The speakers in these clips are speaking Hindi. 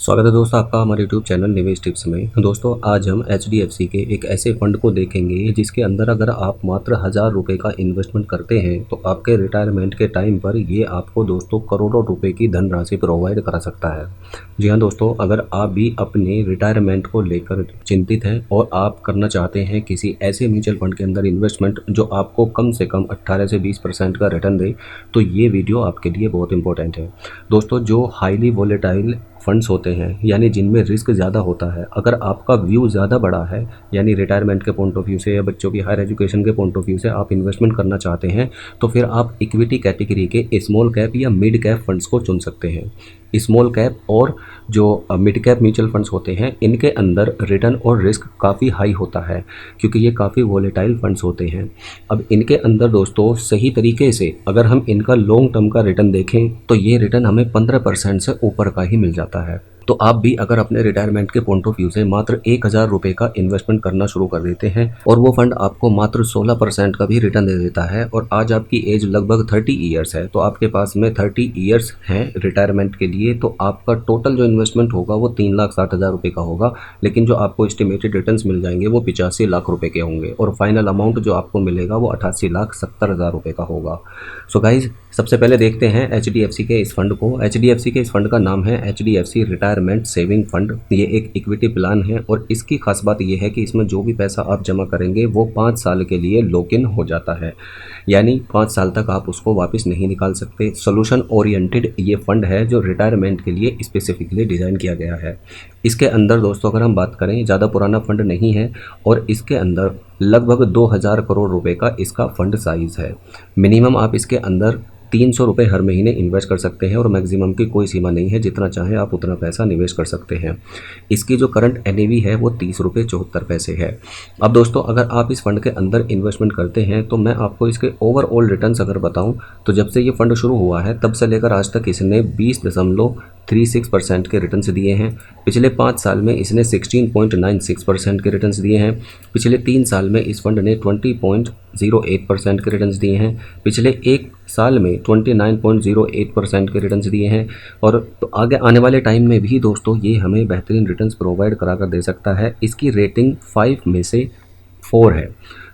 स्वागत है दोस्तों आपका हमारे यूट्यूब चैनल निवेश टिप्स में। दोस्तों आज हम एचडीएफसी के एक ऐसे फंड को देखेंगे जिसके अंदर अगर आप मात्र 1000 रुपये का इन्वेस्टमेंट करते हैं तो आपके रिटायरमेंट के टाइम पर ये आपको दोस्तों करोड़ों रुपए की धनराशि प्रोवाइड करा सकता है। जी हाँ दोस्तों, अगर आप भी अपने रिटायरमेंट को लेकर चिंतित हैं और आप करना चाहते हैं किसी ऐसे म्यूचुअल फंड के अंदर इन्वेस्टमेंट जो आपको कम से कम 18 से 20% का रिटर्न दे, तो ये वीडियो आपके लिए बहुत इंपॉर्टेंट है। दोस्तों जो हाईली वोलेटाइल फंड्स होते हैं यानी जिनमें रिस्क ज़्यादा होता है, अगर आपका व्यू ज़्यादा बड़ा है यानी रिटायरमेंट के पॉइंट ऑफ व्यू से या बच्चों की हायर एजुकेशन के पॉइंट ऑफ व्यू से आप इन्वेस्टमेंट करना चाहते हैं, तो फिर आप इक्विटी कैटेगरी के स्मॉल कैप या मिड कैप फंड्स को चुन सकते हैं। स्मॉल कैप और जो मिड कैप म्यूचुअल फंड्स होते हैं इनके अंदर रिटर्न और रिस्क काफ़ी हाई होता है क्योंकि ये काफ़ी वोलेटाइल फंड्स होते हैं। अब इनके अंदर दोस्तों सही तरीके से अगर हम इनका लॉन्ग टर्म का रिटर्न देखें तो ये रिटर्न हमें 15% से ऊपर का ही मिल जाता है। तो आप भी अगर अपने रिटायरमेंट के पॉइंट ऑफ व्यू से मात्र 1000 रुपये का इन्वेस्टमेंट करना शुरू कर देते हैं और वो फंड आपको मात्र 16% का भी रिटर्न दे देता है और आज आपकी एज लगभग 30 ईयर्स है, तो आपके पास में 30 ईयर्स हैं रिटायरमेंट के लिए, तो आपका टोटल जो इन्वेस्टमेंट होगा वो 3,60,000 रुपये का होगा। लेकिन जो आपको एस्टिमेटेड रिटर्न्स मिल जाएंगे वो 85 लाख रुपये के होंगे और फाइनल अमाउंट जो आपको मिलेगा वो 88,70,000 रुपये का होगा। सो गाइज सबसे पहले देखते हैं एचडीएफसी के इस फंड को। एचडीएफसी के इस फंड का नाम है एचडीएफसी रिटायरमेंट सेविंग फंड। ये एक इक्विटी प्लान है और इसकी खास बात यह है कि इसमें जो भी पैसा आप जमा करेंगे वो 5 साल के लिए लॉक इन हो जाता है, यानी 5 साल तक आप उसको वापस नहीं निकाल सकते। सोल्यूशन ओरिएंटेड ये फंड है जो रिटायरमेंट के लिए स्पेसिफिकली डिज़ाइन किया गया है। इसके अंदर दोस्तों अगर हम बात करें, ज़्यादा पुराना फंड नहीं है और इसके अंदर लगभग 2000 करोड़ रुपए का इसका फंड साइज़ है। मिनिमम आप इसके अंदर 300 रुपये हर महीने इन्वेस्ट कर सकते हैं और मैक्सिमम की कोई सीमा नहीं है, जितना चाहे आप उतना पैसा निवेश कर सकते हैं। इसकी जो करंट एनएवी है वो 30 रुपये 74 पैसे है। अब दोस्तों अगर आप इस फंड के अंदर इन्वेस्टमेंट करते हैं तो मैं आपको इसके ओवरऑल रिटर्न्स अगर बताऊं तो जब से ये फंड शुरू हुआ है तब से लेकर आज तक इसने 20.36% के रिटर्न्स दिए हैं। पिछले 5 साल में इसने 16.96% के रिटर्न्स दिए हैं। पिछले 3 साल में इस फंड ने 20.08% के रिटर्न्स दिए हैं। पिछले 1 साल में 29.08% के रिटर्न्स दिए हैं और तो आगे आने वाले टाइम में भी दोस्तों ये हमें बेहतरीन रिटर्न्स प्रोवाइड करा कर दे सकता है। इसकी रेटिंग 5 में से 4 है।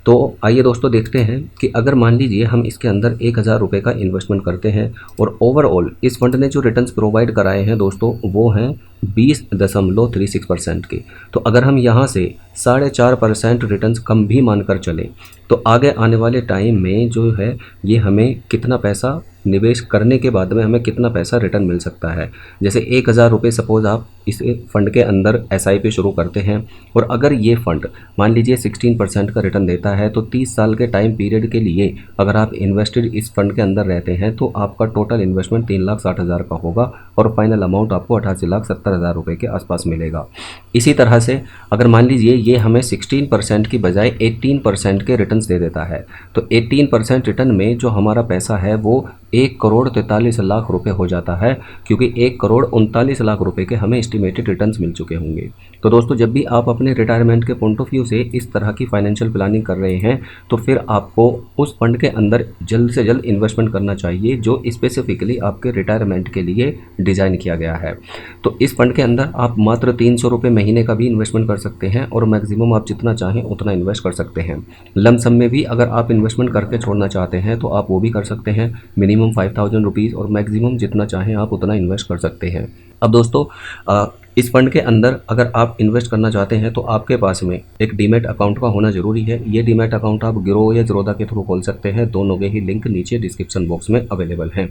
तो आइए दोस्तों देखते हैं कि अगर मान लीजिए हम इसके अंदर 1000 रुपये का इन्वेस्टमेंट करते हैं और ओवरऑल इस फंड ने जो रिटर्न्स प्रोवाइड कराए हैं दोस्तों वो हैं 20.36% के। तो अगर हम यहाँ से 4.5% रिटर्न्स कम भी मानकर चलें तो आगे आने वाले टाइम में जो है ये हमें कितना पैसा निवेश करने के बाद में हमें कितना पैसा रिटर्न मिल सकता है। जैसे 1000 रुपये सपोज आप इस फंड के अंदर एसआईपी शुरू करते हैं और अगर ये फंड मान लीजिए 16% का रिटर्न देता है तो 30 साल के टाइम पीरियड के लिए अगर आप इन्वेस्टेड इस फंड के अंदर रहते हैं तो आपका टोटल इन्वेस्टमेंट 3,60,000 का होगा और फाइनल अमाउंट आपको 88,70,000 रुपये के आसपास मिलेगा। इसी तरह से अगर मान लीजिए ये हमें 16% की बजाय 18% के रिटर्न्स दे देता है तो 18% रिटर्न में जो हमारा पैसा है वो 1,43,00,000 रुपये हो जाता है, क्योंकि 1,39,00,000 रुपये के हमें एस्टिमेटेड रिटर्न्स मिल चुके होंगे। तो दोस्तों जब भी आप अपने रिटायरमेंट के पॉइंट ऑफ व्यू से इस तरह की फाइनेंशियल प्लानिंग कर रहे हैं तो फिर आपको उस फंड के अंदर जल्द से जल्द इन्वेस्टमेंट करना चाहिए जो स्पेसिफिकली आपके रिटायरमेंट के लिए डिज़ाइन किया गया है। तो इस फंड के अंदर आप मात्र 300 रुपये महीने का भी इन्वेस्टमेंट कर सकते हैं और मैक्सिमम आप जितना चाहें उतना इन्वेस्ट कर सकते हैं। लमसम में भी अगर आप इन्वेस्टमेंट करके छोड़ना चाहते हैं तो आप वो भी कर सकते हैं। मिनिमम 5000 रुपीज़ और मैक्सिमम जितना चाहें आप उतना इन्वेस्ट कर सकते हैं। अब दोस्तों इस फंड के अंदर अगर आप इन्वेस्ट करना चाहते हैं तो आपके पास में एक डीमैट अकाउंट का होना जरूरी है। ये डीमैट अकाउंट आप गिरो या ज़ीरोधा के थ्रू खोल सकते हैं, दोनों के ही लिंक नीचे डिस्क्रिप्शन बॉक्स में अवेलेबल हैं।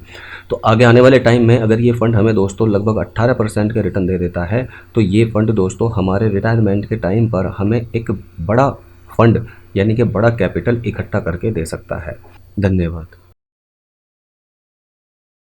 तो आगे आने वाले टाइम में अगर ये फंड हमें दोस्तों लगभग 18% के रिटर्न दे देता है तो ये फंड दोस्तों हमारे रिटायरमेंट के टाइम पर हमें एक बड़ा फंड यानी कि बड़ा कैपिटल इकट्ठा करके दे सकता है। धन्यवाद।